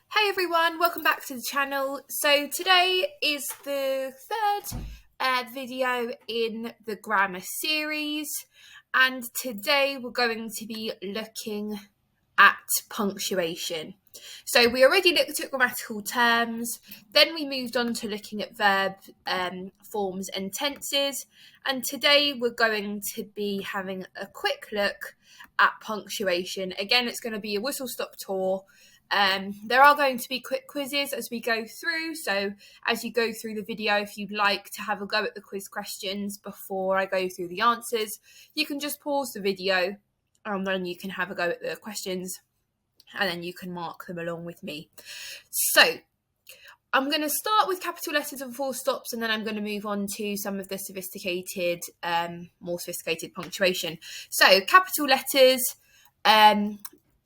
Hey everyone, welcome back to the channel. So today is the third video in the grammar series, and today we're going to be looking at punctuation. So we already looked at grammatical terms, then we moved on to looking at verb forms and tenses, and today we're going to be having a quick look at punctuation. Again, it's going to be a whistle-stop tour. There are going to be quick quizzes as we go through, so as you go through the video, if you'd like to have a go at the quiz questions before I go through the answers, you can just pause the video and then you can have a go at the questions and then you can mark them along with me. So I'm going to start with capital letters and full stops, and then I'm going to move on to some of the sophisticated, more sophisticated punctuation. So capital letters,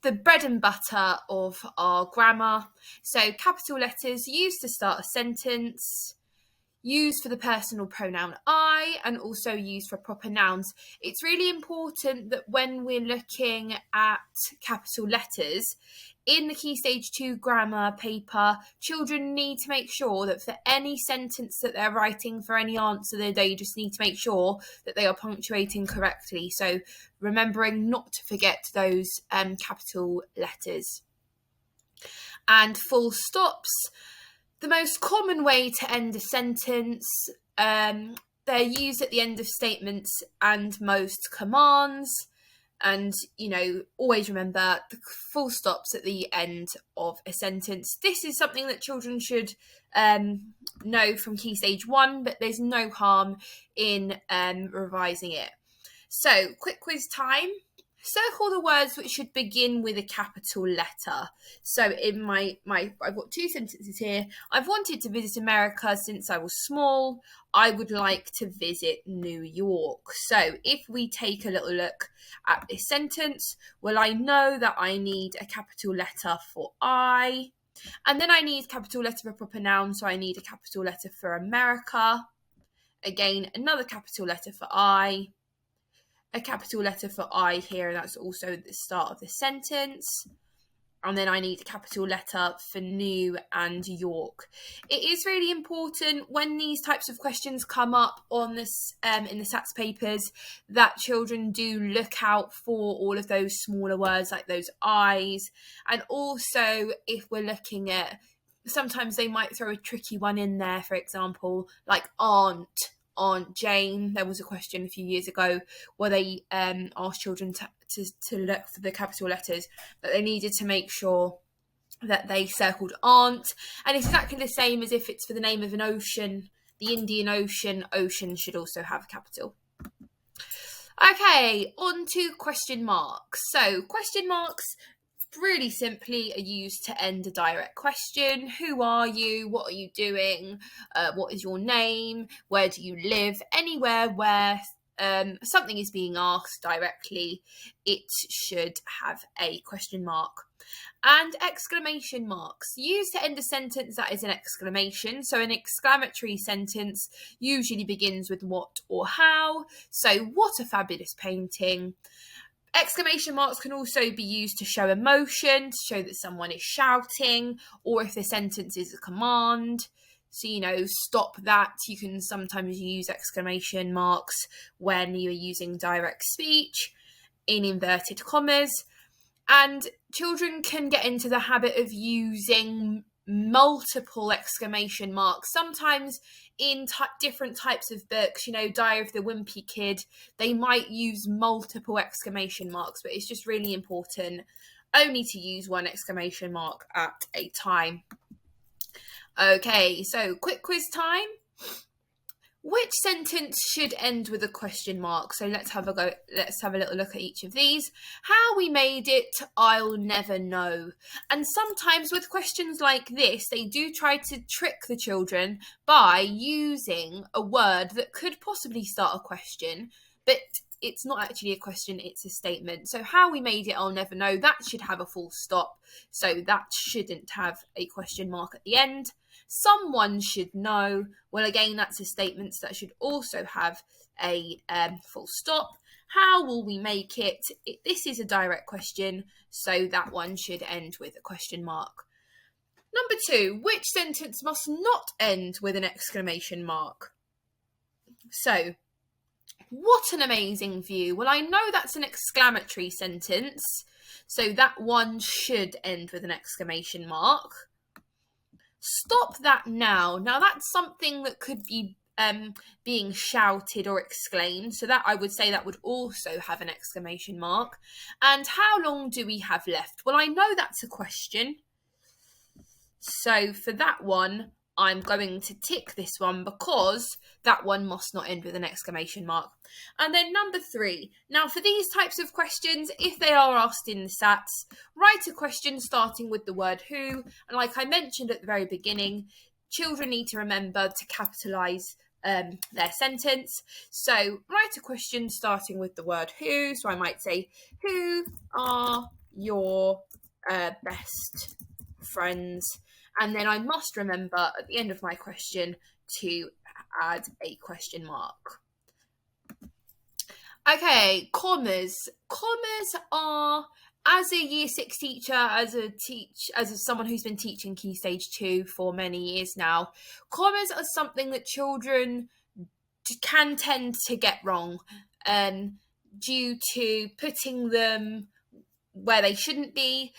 the bread and butter of our grammar. So capital letters used to start a sentence, used for the personal pronoun I, and also used for proper nouns. It's really important that when we're looking at capital letters, in the Key Stage 2 grammar paper, children need to make sure that for any sentence that they're writing, for any answer, they just need to make sure that they are punctuating correctly. So remembering not to forget those capital letters. And full stops, the most common way to end a sentence, they're used at the end of statements and most commands. And, always remember the full stops at the end of a sentence. This is something that children should know from Key Stage 1, but there's no harm in revising it. So, quick quiz time. Circle the words which should begin with a capital letter. So in I've got two sentences here. I've wanted to visit America since I was small. I would like to visit New York. So if we take a little look at this sentence, well, I know that I need a capital letter for I, and then I need capital letter for proper noun, so I need a capital letter for America. Again, another capital letter for I, a capital letter for I here, and that's also the start of the sentence. And then I need a capital letter for New and York. It is really important when these types of questions come up on this in the SATs papers that children do look out for all of those smaller words like those I's. And also if we're looking at, sometimes they might throw a tricky one in there, for example, like Aunt Jane. There was a question a few years ago where they asked children to look for the capital letters, but they needed to make sure that they circled aunt. And it's exactly the same as if it's for the name of an ocean, the Indian Ocean. Ocean should also have a capital. Okay, on to question marks. So question marks, really simply, are used to end a direct question. Who are you? What are you doing? What is your name? Where do you live? Anywhere where something is being asked directly, it should have a question mark. And exclamation marks, used to end a sentence that is an exclamation. So an exclamatory sentence usually begins with what or how. So what a fabulous painting. Exclamation marks can also be used to show emotion, to show that someone is shouting, or if the sentence is a command. So, stop that. You can sometimes use exclamation marks when you're using direct speech in inverted commas. And children can get into the habit of using multiple exclamation marks. Sometimes in different types of books, Diary of the Wimpy Kid, they might use multiple exclamation marks, but it's just really important only to use one exclamation mark at a time. Okay, so quick quiz time. Which sentence should end with a question mark? So let's have a go. Let's have a little look at each of these. How we made it, I'll never know. And sometimes with questions like this, they do try to trick the children by using a word that could possibly start a question, but it's not actually a question, it's a statement. So how we made it, I'll never know, that should have a full stop. So that shouldn't have a question mark at the end. Someone should know. Well, again, that's a statement, so that should also have a full stop. How will we make it? This is a direct question, so that one should end with a question mark. Number 2, which sentence must not end with an exclamation mark? So, what an amazing view. Well, I know that's an exclamatory sentence, so that one should end with an exclamation mark. Stop that now. Now, that's something that could be being shouted or exclaimed, so that I would say that would also have an exclamation mark. And how long do we have left? Well, I know that's a question. So for that one, I'm going to tick this one because that one must not end with an exclamation mark. And then number 3. Now for these types of questions, if they are asked in the SATs, write a question starting with the word who. And like I mentioned at the very beginning, children need to remember to capitalise their sentence. So write a question starting with the word who. So I might say, who are your best friends? And then I must remember at the end of my question to add a question mark. Okay, commas. Commas are, as a year 6 teacher, as someone who's been teaching Key Stage 2 for many years now, commas are something that children can tend to get wrong due to putting them where they shouldn't be,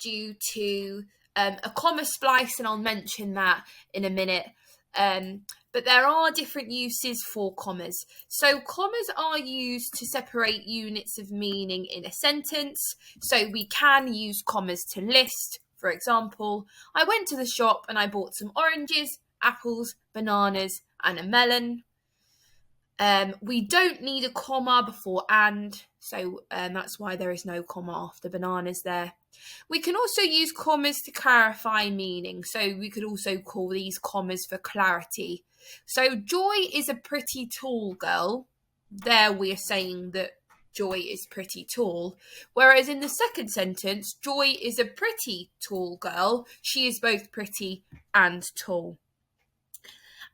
due to a comma splice, and I'll mention that in a minute. But there are different uses for commas. So commas are used to separate units of meaning in a sentence. So we can use commas to list. For example, I went to the shop and I bought some oranges, apples, bananas, and a melon. We don't need a comma before and, so that's why there is no comma after bananas there. We can also use commas to clarify meaning, so we could also call these commas for clarity. So Joy is a pretty tall girl. There we are saying that Joy is pretty tall. Whereas in the second sentence, Joy is a pretty tall girl. She is both pretty and tall.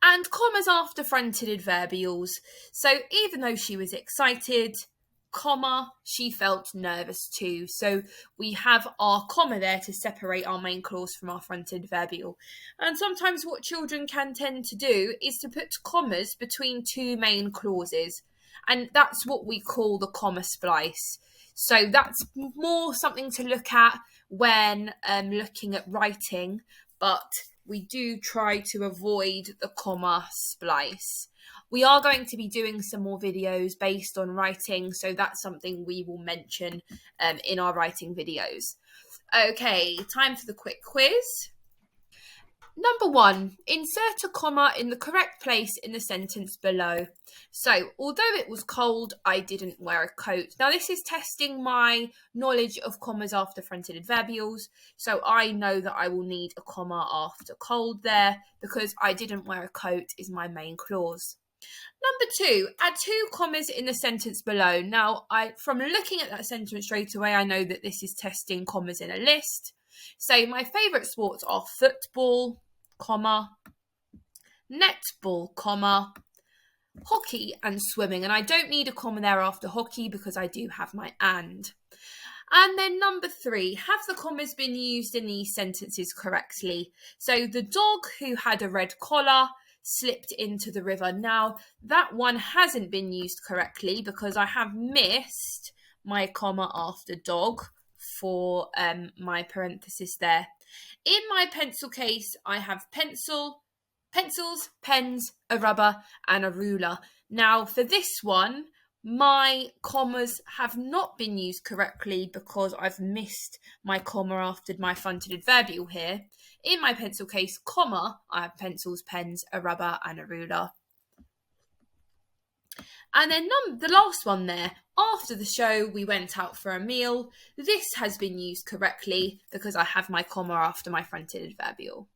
And commas after fronted adverbials. So even though she was excited, comma, she felt nervous too. So we have our comma there to separate our main clause from our fronted adverbial. And sometimes what children can tend to do is to put commas between 2 main clauses. And that's what we call the comma splice. So that's more something to look at when looking at writing, but we do try to avoid the comma splice. We are going to be doing some more videos based on writing, so that's something we will mention in our writing videos. Okay, time for the quick quiz. Number 1, insert a comma in the correct place in the sentence below. So, although it was cold, I didn't wear a coat. Now, this is testing my knowledge of commas after fronted adverbials. So, I know that I will need a comma after cold there because I didn't wear a coat is my main clause. Number 2, add 2 commas in the sentence below. Now, from looking at that sentence straight away, I know that this is testing commas in a list. So my favourite sports are football, comma, netball, comma, hockey and swimming. And I don't need a comma there after hockey because I do have my and. And then number 3, have the commas been used in these sentences correctly? So the dog who had a red collar slipped into the river. Now, that one hasn't been used correctly because I have missed my comma after dog for my parenthesis there. In my pencil case, I have pencils, pens, a rubber, and a ruler. Now, for this one, my commas have not been used correctly because I've missed my comma after my fronted adverbial here. In my pencil case, comma, I have pencils, pens, a rubber, and a ruler. And then the last one there, after the show, we went out for a meal. This has been used correctly because I have my comma after my fronted adverbial.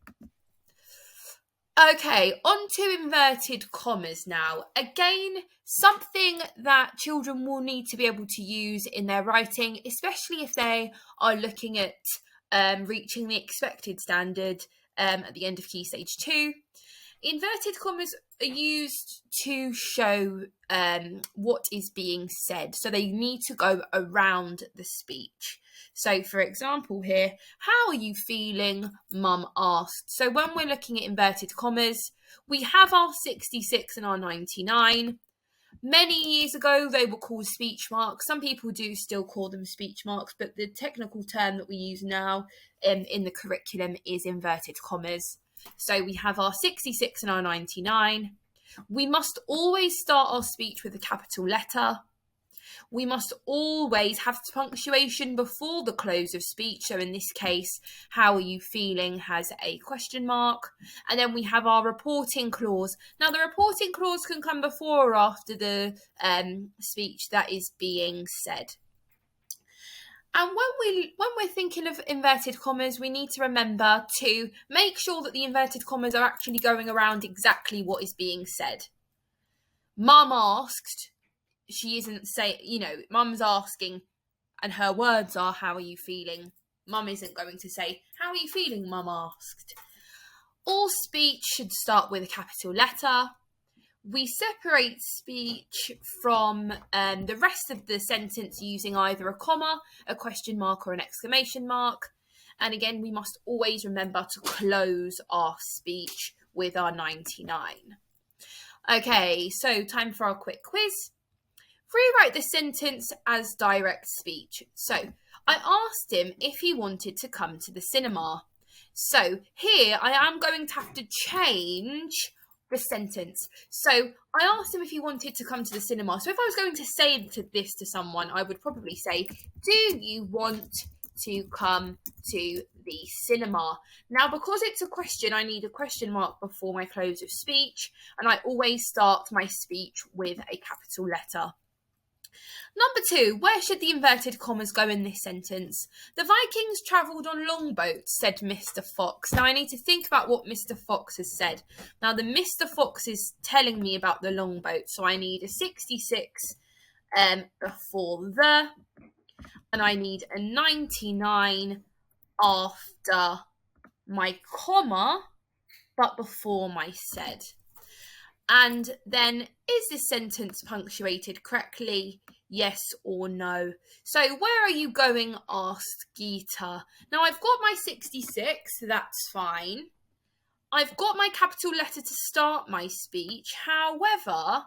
Okay, on to inverted commas now. Again, something that children will need to be able to use in their writing, especially if they are looking at reaching the expected standard at the end of Key Stage 2. Inverted commas are used to show what is being said. So they need to go around the speech. So for example here, how are you feeling? Mum asked. So when we're looking at inverted commas, we have our 66 and our 99. Many years ago, they were called speech marks. Some people do still call them speech marks, but the technical term that we use now in the curriculum is inverted commas. So we have our 66 and our 99. We must always start our speech with a capital letter. We must always have punctuation before the close of speech. So in this case, how are you feeling has a question mark. And then we have our reporting clause. Now the reporting clause can come before or after the speech that is being said. And when we're thinking of inverted commas, we need to remember to make sure that the inverted commas are actually going around exactly what is being said. Mum asked. She isn't saying, Mum's asking, and her words are, how are you feeling? Mum isn't going to say, how are you feeling, Mum asked. All speech should start with a capital letter. We separate speech from the rest of the sentence using either a comma, a question mark, or an exclamation mark. And again, we must always remember to close our speech with our 99. Okay, so time for our quick quiz. Rewrite the sentence as direct speech. So I asked him if he wanted to come to the cinema. So here I am going to have to change the sentence. So I asked him if he wanted to come to the cinema. So if I was going to say this to someone, I would probably say, do you want to come to the cinema? Now, because it's a question, I need a question mark before my close of speech, and I always start my speech with a capital letter. Number 2, where should the inverted commas go in this sentence? The Vikings travelled on longboats, said Mr. Fox. Now I need to think about what Mr. Fox has said. Now the Mr. Fox is telling me about the longboat, so I need a 66 before the, and I need a 99 after my comma, but before my said. And then, is this sentence punctuated correctly? Yes or no? So, where are you going? Asked Geeta. Now, I've got my 66, so that's fine. I've got my capital letter to start my speech. However,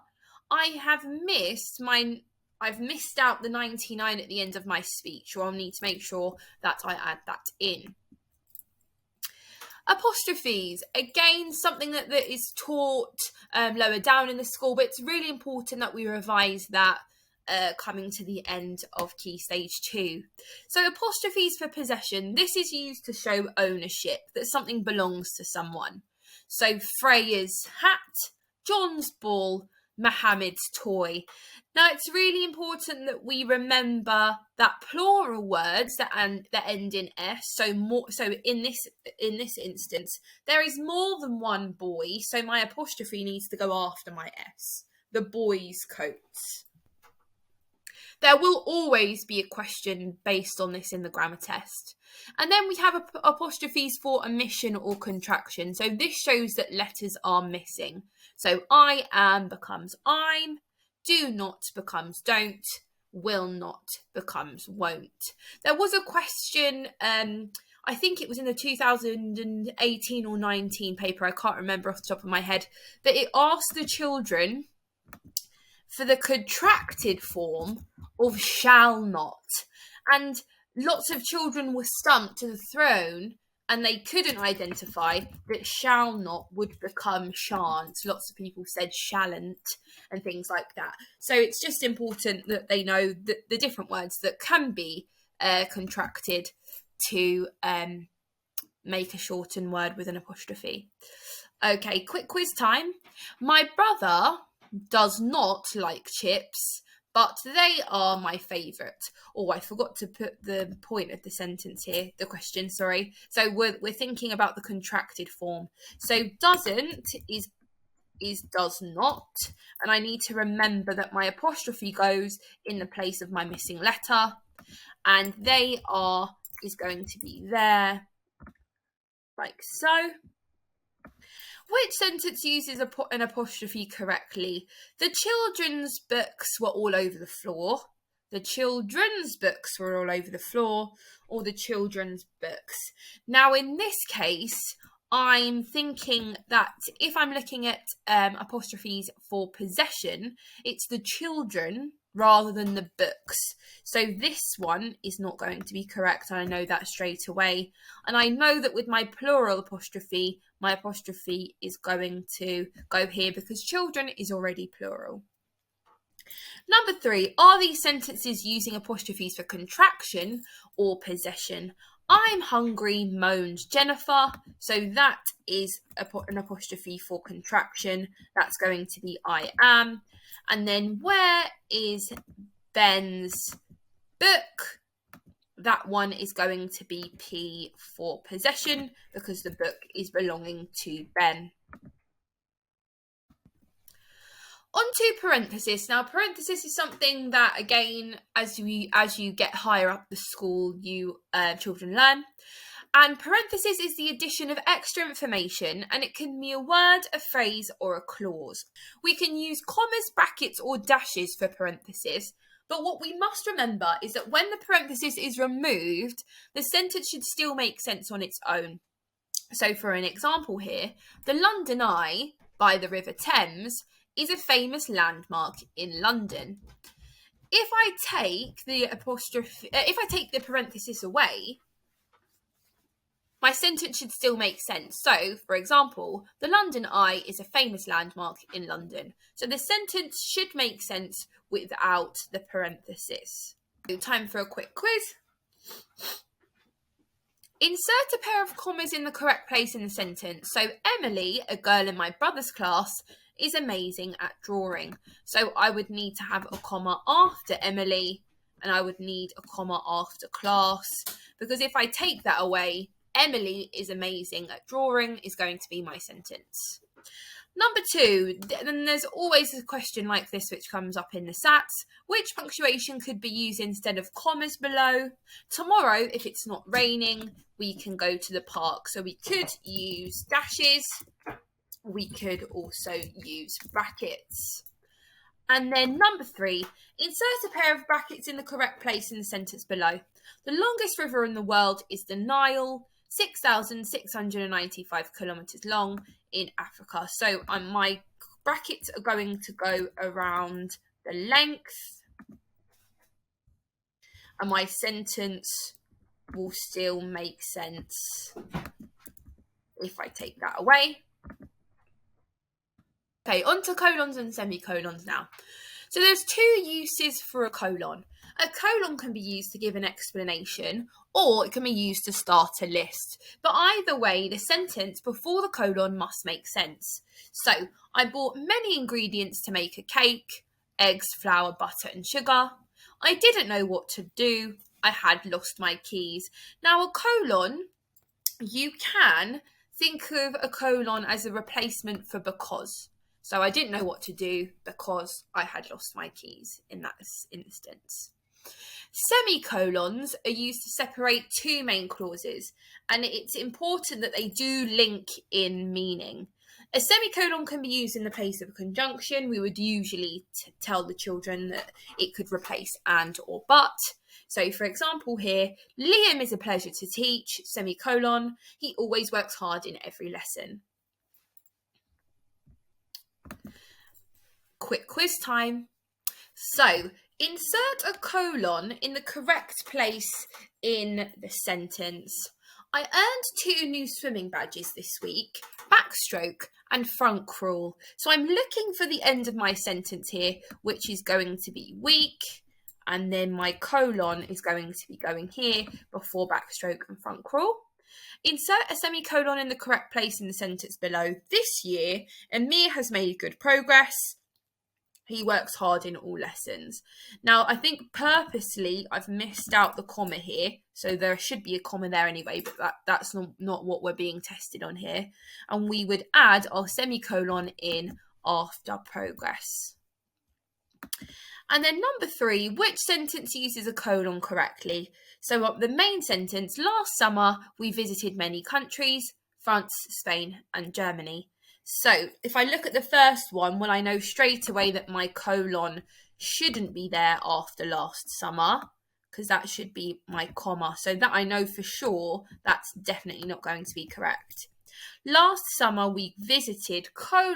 I've missed out the 99 at the end of my speech, so I'll need to make sure that I add that in. Apostrophes, again, something that is taught lower down in the school, but it's really important that we revise that coming to the end of Key Stage 2. So apostrophes for possession, this is used to show ownership, that something belongs to someone. So Freya's hat, John's ball, Mohammed's toy. Now, it's really important that we remember that plural words that end in s. So in this instance, there is more than one boy. So my apostrophe needs to go after my s. The boy's coats. There will always be a question based on this in the grammar test. And then we have apostrophes for omission or contraction. So this shows that letters are missing. So I am becomes I'm, do not becomes don't, will not becomes won't. There was a question, I think it was in the 2018 or 19 paper, I can't remember off the top of my head, that it asked the children for the contracted form of shall not. And lots of children were stumped to the throne and they couldn't identify that shall not would become shan't. Lots of people said shalln't and things like that. So it's just important that they know the different words that can be contracted to make a shortened word with an apostrophe. Okay, quick quiz time. My brother does not like chips, but they are my favourite. Oh, I forgot to put the point of the sentence here, the question, sorry. So we're thinking about the contracted form. So doesn't is does not, and I need to remember that my apostrophe goes in the place of my missing letter, and they are is going to be there, like so. Which sentence uses an apostrophe correctly? The children's books were all over the floor. The children's books were all over the floor, or the children's books. Now, in this case, I'm thinking that if I'm looking at apostrophes for possession, it's the children rather than the books. So this one is not going to be correct, and I know that straight away. And I know that with my plural apostrophe, my apostrophe is going to go here because children is already plural. Number 3, are these sentences using apostrophes for contraction or possession? I'm hungry, moaned Jennifer. So that is an apostrophe for contraction. That's going to be I am. And then where is Ben's book? That one is going to be P for possession because the book is belonging to Ben. On to parenthesis. Now, parenthesis is something that, again, as you get higher up the school, children learn. And parenthesis is the addition of extra information, and it can be a word, a phrase, or a clause. We can use commas, brackets, or dashes for parenthesis, but what we must remember is that when the parenthesis is removed, the sentence should still make sense on its own. So for an example here, the London Eye by the River Thames is a famous landmark in London. If I take the parenthesis away, my sentence should still make sense. So, for example, the London Eye is a famous landmark in London. So the sentence should make sense without the parenthesis. Time for a quick quiz. Insert a pair of commas in the correct place in the sentence. So Emily, a girl in my brother's class, is amazing at drawing. So I would need to have a comma after Emily, and I would need a comma after class, because if I take that away, Emily is amazing at drawing is going to be my sentence. Number 2, then there's always a question like this which comes up in the SATs. Which punctuation could be used instead of commas below? Tomorrow, if it's not raining, we can go to the park. So we could use dashes. We could also use brackets. And then number 3, insert a pair of brackets in the correct place in the sentence below. The longest river in the world is the Nile, 6,695 kilometres long in Africa. So my brackets are going to go around the length, and my sentence will still make sense if I take that away. Okay, on to colons and semicolons now. So there's 2 uses for a colon. A colon can be used to give an explanation, or it can be used to start a list. But either way, the sentence before the colon must make sense. So I bought many ingredients to make a cake: eggs, flour, butter, and sugar. I didn't know what to do. I had lost my keys. Now, a colon, you can think of a colon as a replacement for because. So I didn't know what to do because I had lost my keys in that instance. Semicolons are used to separate 2 main clauses, and it's important that they do link in meaning. A semicolon can be used in the place of a conjunction. We would usually tell the children that it could replace and or but. So, for example here, Liam is a pleasure to teach, semicolon. He always works hard in every lesson. Quick quiz time. So, insert a colon in the correct place in the sentence. I earned 2 new swimming badges this week, backstroke and front crawl. So I'm looking for the end of my sentence here, which is going to be week, and then my colon is going to be going here before backstroke and front crawl. Insert a semicolon in the correct place in the sentence below. This year, Amir has made good progress. He works hard in all lessons. Now, I think purposely I've missed out the comma here. So there should be a comma there anyway, but that's not what we're being tested on here. And we would add our semicolon in after progress. And then number 3, which sentence uses a colon correctly? So the main sentence, last summer we visited many countries. France, Spain, and Germany. So if I look at the first one, well, I know straight away that my colon shouldn't be there after last summer, because that should be my comma. So that I know for sure that's definitely not going to be correct. Last summer we visited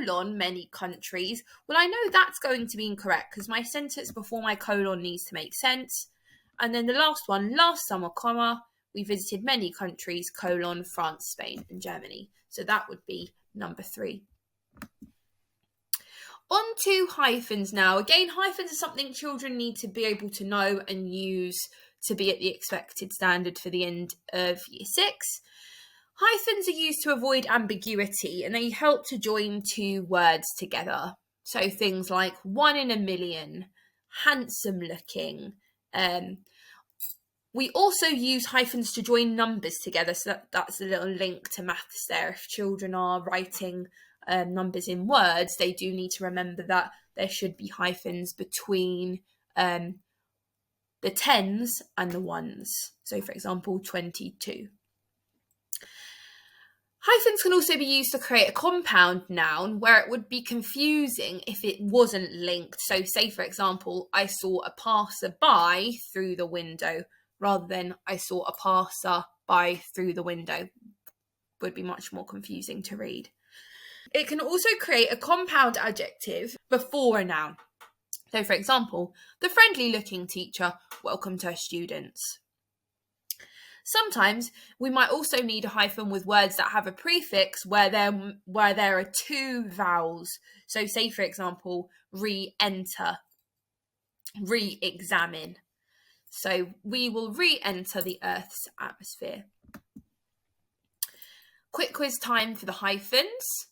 many countries. Well, I know that's going to be incorrect because my sentence before my colon needs to make sense. And then the last one, last summer, comma, we visited many countries, France, Spain, and Germany. So that would be number 3. On to hyphens now. Again, hyphens are something children need to be able to know and use to be at the expected standard for the end of Year 6. Hyphens are used to avoid ambiguity and they help to join 2 words together. So things like 1 in a million, handsome looking. We also use hyphens to join numbers together. So that's a little link to maths there. If children are writing numbers in words, they do need to remember that there should be hyphens between the tens and the ones. So for example, 22. Hyphens can also be used to create a compound noun where it would be confusing if it wasn't linked. So say, for example, I saw a passer-by through the window rather than I saw a passer-by through the window. Would be much more confusing to read. It can also create a compound adjective before a noun. So, for example, the friendly-looking teacher welcomed her students. Sometimes we might also need a hyphen with words that have a prefix where there are 2 vowels. So say, for example, re-enter, re-examine. So we will re-enter the Earth's atmosphere. Quick quiz time for the hyphens.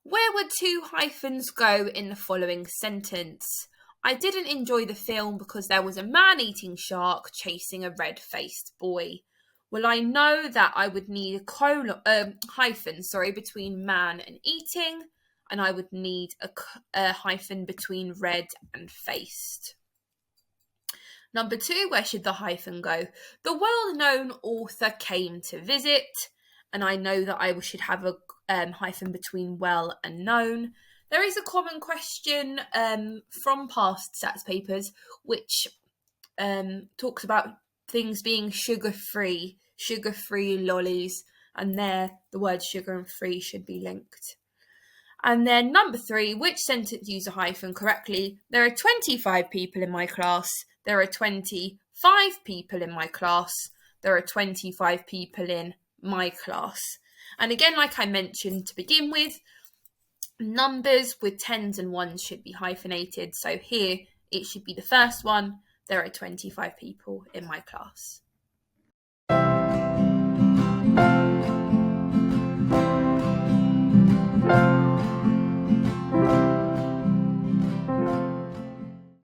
Where would 2 hyphens go in the following sentence? I didn't enjoy the film because there was a man-eating shark chasing a red-faced boy. Well, I know that I would need a hyphen between man and eating, and I would need a hyphen between red and faced. Number 2, where should the hyphen go? The well-known author came to visit, and I know that I should have a hyphen between well and known. There is a common question from past stats papers which talks about things being sugar-free lollies, and there the words sugar and free should be linked. And then number 3, which sentence use a hyphen correctly? There are 25 people in my class. There are 25 people in my class. There are 25 people in my class. And again, like I mentioned to begin with, numbers with 10s and 1s should be hyphenated. So here it should be the first one. There are 25 people in my class.